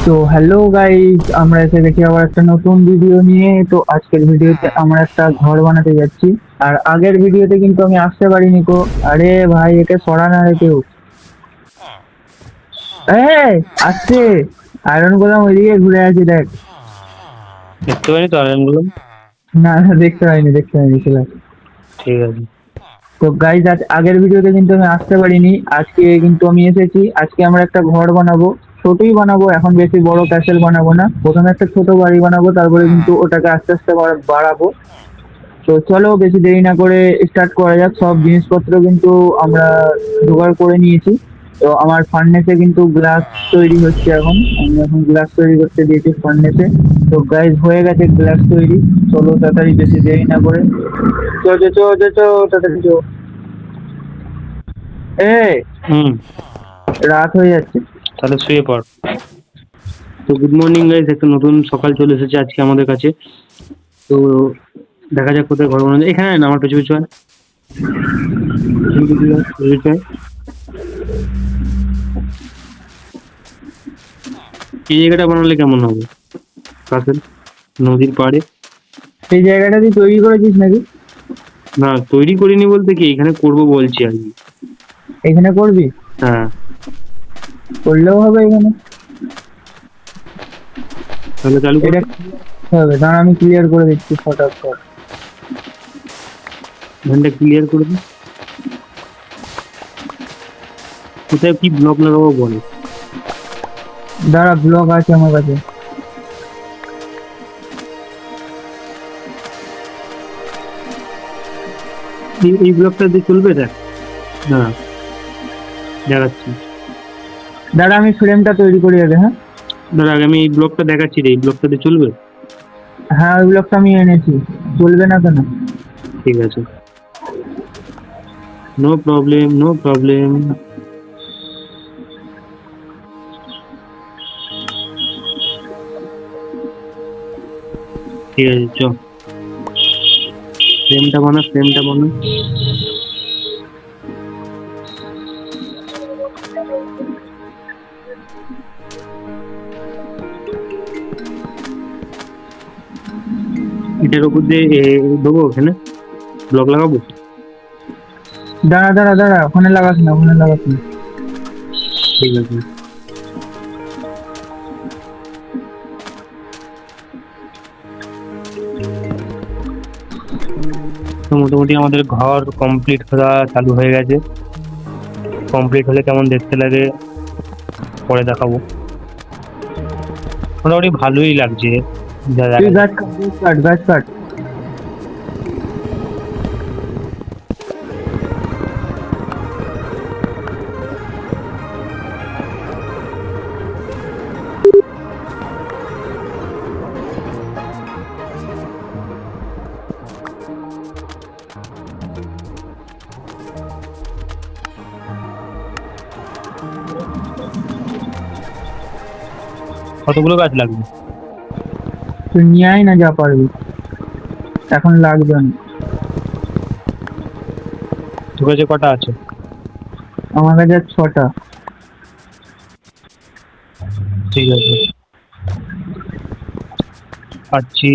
তো hello guys, আমরা এসে গেছি আবার একটা নতুন ভিডিও নিয়ে। তো আজকের ভিডিওতে আমরা একটা ঘর বানাতে যাচ্ছি। আর আগের ভিডিওতে কিন্তু আমি আসতে পারিনি কো। আরে ভাই, একে সরা না রে কেউ। এই আসছে। আয়রন গোলাম ওইদিকে ঘুরে আছে, দেখ। দেখতে পাইনি তো আয়রন গুলো। না না, দেখতে পাইনি চলে আয়। ঠিক আছে। তো গাইস, আগের ভিডিওতে কিন্তু আমি আসতে পারিনি, আজকে কিন্তু আমি এসেছি। আজকে আমরা একটা ঘর বানাবো, ছোটই বানাবো, এখন বেশি বড় ক্যাসেল বানাবো না। প্রথমে একটা ছোট বাড়ি বানাবো, তারপরে কিন্তু ওটাকে আস্তে আস্তে বাড়াবো। তো চলো বেশি দেরি না করে স্টার্ট করা যাক। সব জিনিসপত্র কিন্তু আমরা জোগাড় করে নিয়েছি। তো আমার ফার্নেসে কিন্তু গ্লাস তৈরি হচ্ছে এখন। আমি এখন গ্লাস তৈরি করতে দিয়েছি ফার্নেসে। তো গাইজ হয়ে গেছে গ্লাস তৈরি। চলো তাড়াতাড়ি, বেশি দেরি না করে। চো চো চো চো চো, তাড়াতাড়ি চো। এ হুম। রাত হয়ে যাচ্ছে। তাহলে শুয়ে পড়। তো গুড মর্নিং গাইস, একটা নতুন সকাল চলে এসেছে আজকে আমাদের কাছে। তো দেখা যাক কোথায় ঘর বানানো যায়। এখানে আয় না, আমার পেছু পেছু আয়। পেছু পেছু আয়, পেছু পেছু আয়। এই জায়গাটা বানালে কেমন হবে? কাছের নদীর পাড়ে। সেই জায়গাটা তুই তৈরি করেছিস নাকি? না, তৈরি করিনি বলতে কি, এখানে করবো বলছি আর কি। এখানে করবি? হ্যাঁ। করলেও হবে এখানে। তাহলে চালু এটা করবো। হবে, দাঁড়া আমি ক্লিয়ার করে দিচ্ছি ফটাফট। ধানটা ক্লিয়ার করে দিই। কোথায় কি ব্লক লাগাবো বলে। দাঁড়া, ব্লক আছে আমার কাছে। এই ব্লকটা দিয়ে চলবে দেখ। না, দেখাচ্ছি। দাঁড়া আমি ফ্রেমটা তৈরি করি আগে, হ্যাঁ। ধর আগে আমি এই ব্লকটা দেখাচ্ছি রে, এই ব্লকটা দিয়ে চলবে। হ্যাঁ, ওই ব্লকটা আমি এনেছি। চলবে না কেন? ঠিক আছে, নো প্রবলেম, নো প্রবলেম। ঠিক আছে, চ। ফ্রেমটা বানা, ফ্রেমটা বানা। এটার উপর দিয়ে দেবো, ওখানে ব্লক লাগাবো। দাঁড়া দাঁড়া দাঁড়া, ওখানে লাগাস না, ওখানে লাগাস না। ঠিক আছে। তো মোটামুটি আমাদের ঘর কমপ্লিট করা চালু হয়ে গেছে। কমপ্লিট হলে কেমন দেখতে লাগে পরে দেখাবো। মোটামুটি ভালোই লাগছে যা তুই দেখা গাছ যাচ্ছে। কাট, গাছ কাট, গাছ কাট। কতগুলো গাছ লাগবে? তুই নিয়ে আয় না যা পারবি, এখন লাগবে না। তোর কাছে কটা আছে? আমার কাছে 6টা। ঠিক আছে, পাচ্ছি।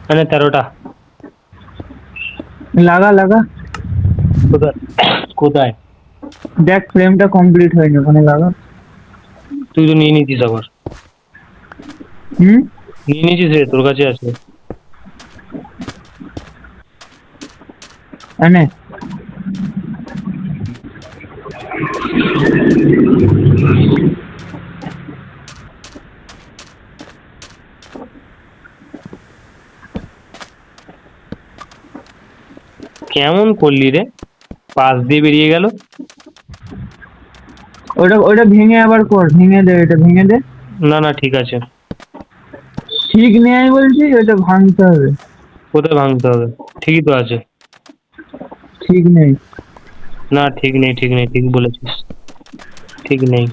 মানে 13টা। লাগা লাগা। কোথায়? কোথায়? দেখ ফ্রেমটা কমপ্লিট হয়নি, ওখানে লাগা। তুই তো নিয়ে নিয়েছিস আবার। হুম। নিয়ে নিয়েছিস রে, তোর কাছে আছে। এনে। কেমন করলি রে, পাশ দিয়ে বেরিয়ে গেল। ওটা ওটা ভেঙে আবার কর, ভেঙে দে, এটা ভেঙে দে। না না, ঠিক আছে। ঠিক নেই বলছি, ওটা ভাঙতে হবে। কোথায় ভাঙতে হবে? ঠিকই তো আছে। ঠিক নেই। না ঠিক নেই, ঠিক নেই, ঠিক বলেছিস, ঠিক নেই।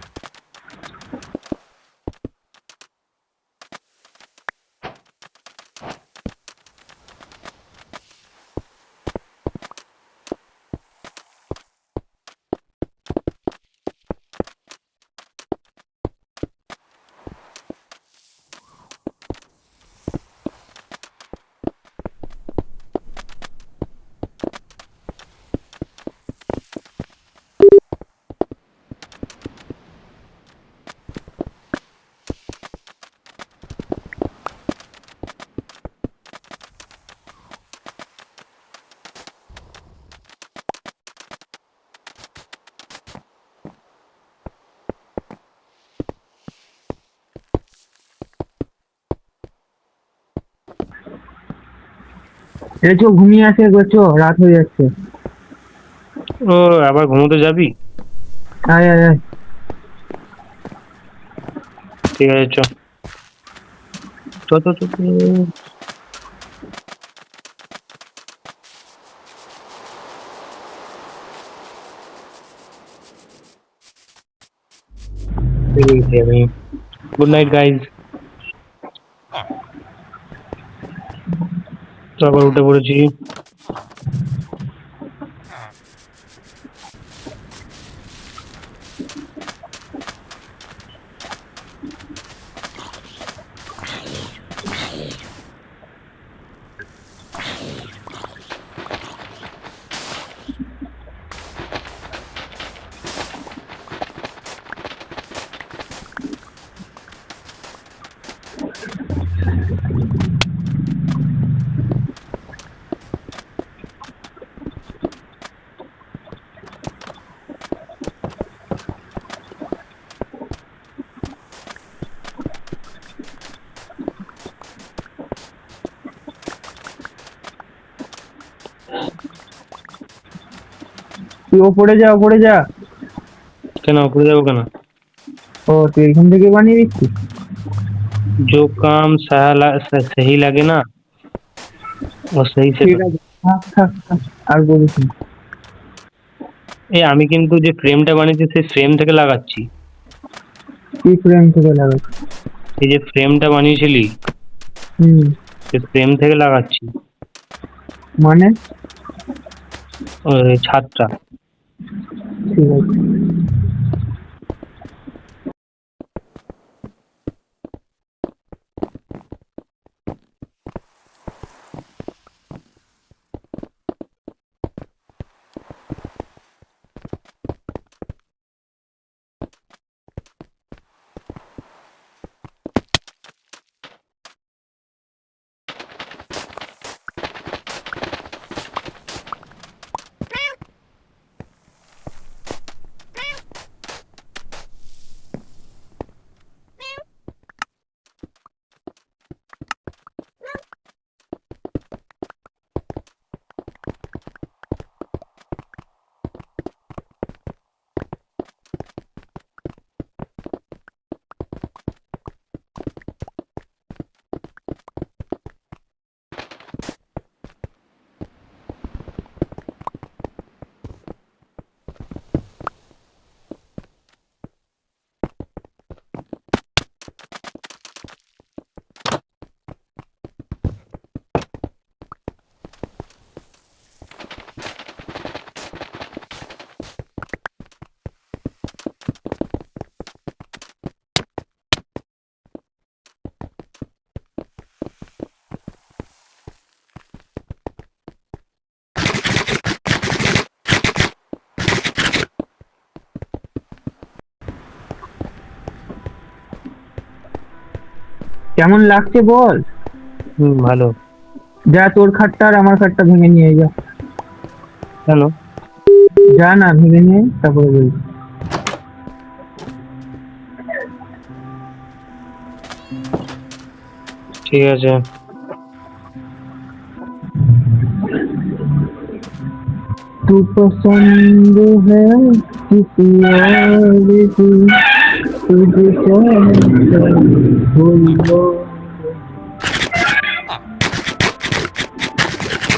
এই চো ঘুমিয়ে আসে গো, চো রাত হয়ে যাচ্ছে। ও আবার ঘুমোতে যাবি? আয় আয় আয়। ঠিক আছে, চ চ চ চ চ। আমি গুড নাইট গাইজ। তো আবার উঠে পড়েছি। তুই ওপরে যা, ওপরে যা। কেন উপরে যাবো কেন? ও তুই এখান থেকে বানিয়ে দিচ্ছিস? जो काम सही लगे ना वो सही से ঠিক करो। আছে, থাক থাক থাক, আর বলিস না। এই আমি কিন্তু যে ফ্রেমটা বানিয়েছি সেই ফ্রেম থেকে লাগাচ্ছি। কি ফ্রেম থেকে লাগাচ্ছিস? এই যে ফ্রেমটা বানিয়েছিলি হুম। সেই ফ্রেম থেকে লাগাচ্ছি মানে? ওই ছাদটা। ঠিক আছে। কেমন লাগছে বল? ভালো। যা তোর খাটটা আর আমার খাটটা ভেঙে নিয়ে যা। কেন? যা না, ভেঙে নিয়ে আয়, তারপরে বলছি। ঠিক আছে। तू पसंद है किसी और की, तुझे चाहता कोई और।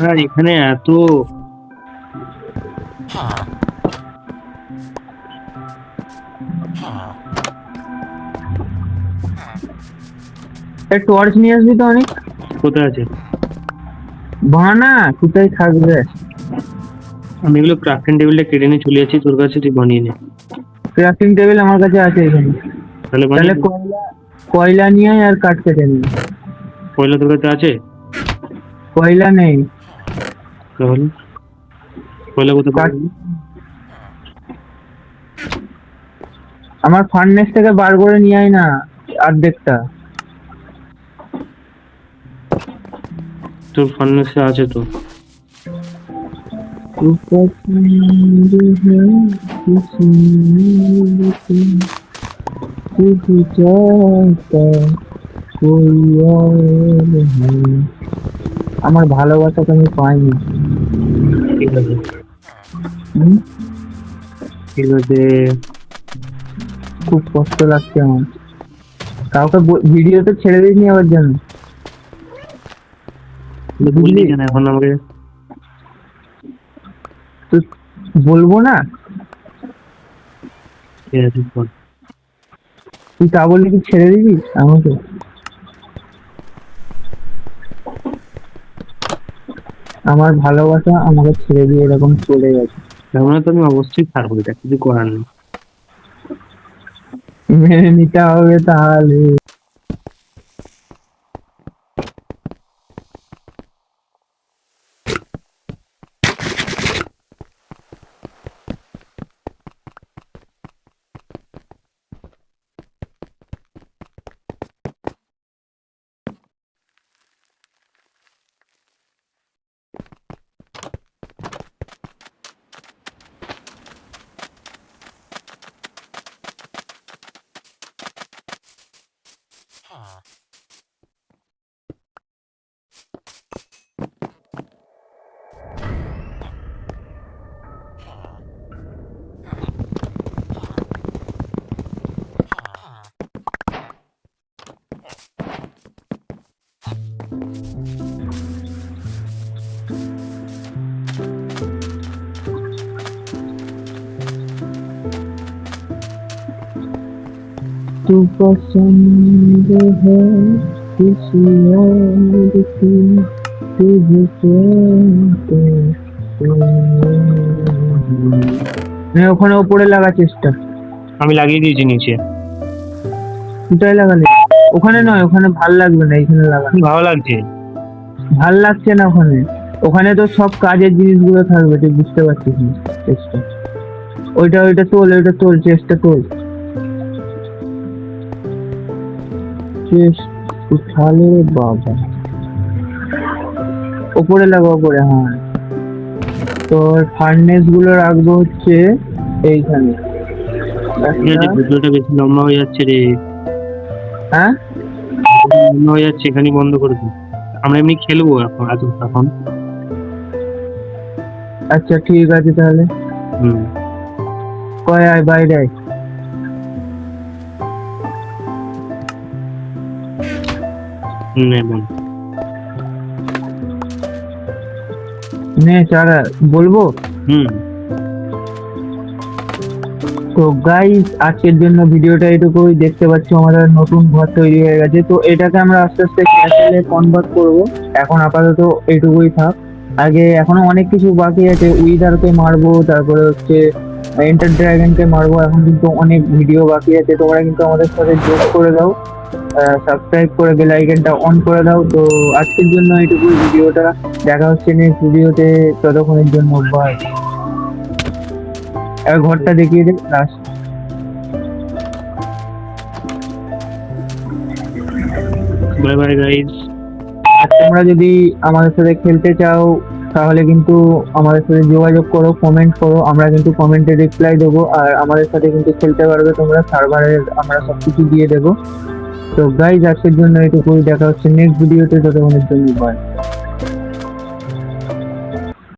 আর এখানে এত টর্চ নিয়ে আসবি তো অনেক, কোথায় আছে? বানা কোথায় থাকবে। আমি এগুলো ক্রাফটিং টেবিলটা কেটে নিয়ে চলে যাচ্ছি তোর কাছে, তুই বানিয়ে নে। ক্রাফটিং টেবিল আমার কাছে আছে এখানে। তাহলে তাহলে বানিয়ে নে। কয়লা, কয়লা নিয়ে আয় আর কাঠ কেটে নিই। কয়লা তোর কাছে আছে? কয়লা নেই, তাহলে কয়লা কোথায় কাঠ পাবো? আমার ফার্নেস থেকে বার করে নিয়ে আয় না অর্ধেকটা। তোর ফার্নেসে আছে তো। तू पसंद है किसी को, तुझे चाहता कोई और नहीं। আমার ভালোবাসাকে আমি পাইনি। ঠিক আছে, হুম? ঠিক আছে। খুব কষ্ট লাগছে আমার। কাউকে ভিডিওতে ছেড়ে দিইনি আবার জন্য, বললি বুঝলি? কেন এখন আমাকে? তো বলবো না, ঠিক আছে বল। তুই তা বললে কি ছেড়ে দিবি আমাকে? আমার ভালোবাসা আমাকে ছেড়ে দিয়ে এরকম চলে গেছে। তেমন তো আমি অবশ্যই ছাড়বো, এটা কিছু করার নেই। মেনে নিতে হবে তাহলে। तू पसंद है किसी और की, तुझे चाहता कोई और नहीं। ওখানে উপরে লাগা চেষ্টা। আমি লাগিয়ে দিয়েছি নিচে। কোথায় লাগালে? ওখানে নয়, ওখানে ভাল লাগবে না, এখানে লাগা। ভালো লাগছে। ভাল লাগছে না ওখানে। ওখানে তো সব কাজের জিনিসগুলো থাকবে, তুই বুঝতে পারছিস না। চেষ্টা ওইটা ওইটা তোল, ওইটা তোল, চেষ্টা তোল। চেষ্টা উঠালে বাবা। ওপরে লাগা, ওপরে। হ্যাঁ, তোর ফার্নেস গুলো রাখবো হচ্ছে এইখানে। ভিডিওটা বেশি লম্বা হয়ে যাচ্ছে রে। হ্যাঁ, লম্বা হয়ে যাচ্ছে, এখানেই বন্ধ করে দিই। আমরা এমনি খেলবো এখন। আচ্ছা ঠিক আছে তাহলে। হুম। কয় আয় বাইরে আয়। নে বল। নে চারা বলবো। হুম। তো গাইস, আজকের জন্য ভিডিওটা এটুকুই। দেখতে পাচ্ছ আমাদের নতুন ঘর তৈরি হয়ে গেছে, তো এটাকে আমরা আস্তে আস্তে ক্যাসেলে কনভার্ট করব। এখন আপাতত এইটুকুই থাক। আগে এখনো অনেক কিছু বাকি আছে, উইদারকে মারবো, তারপরে হচ্ছে এন্টার ড্রাগনকে মারবো। এখন কিন্তু অনেক ভিডিও বাকি আছে, তোমরা কিন্তু আমাদের সাথে যোগ করে দাও, সাবস্ক্রাইব করে বেল আইকনটা অন করে দাও। তো আজকের জন্য এইটুকুই ভিডিওটা। দেখা হচ্ছে নেক্সট ভিডিওতে, ততক্ষণের জন্য বাই। আর ঘরটা দেখিয়ে দে লাস্ট। Bye bye guys. আর তোমরা যদি আমাদের সাথে খেলতে চাও তাহলে কিন্তু আমাদের সাথে যোগাযোগ করো, কমেন্ট করো, আমরা কিন্তু কমেন্টে রিপ্লাই দেবো। আর আমাদের সাথে কিন্তু খেলতে পারবে তোমরা, সার্ভারের আমরা সবকিছু দিয়ে দেবো। তো গাইজ, আজকের জন্য এটুকুই। দেখা হচ্ছে নেক্সট ভিডিওতে, ততক্ষণের জন্য বাই।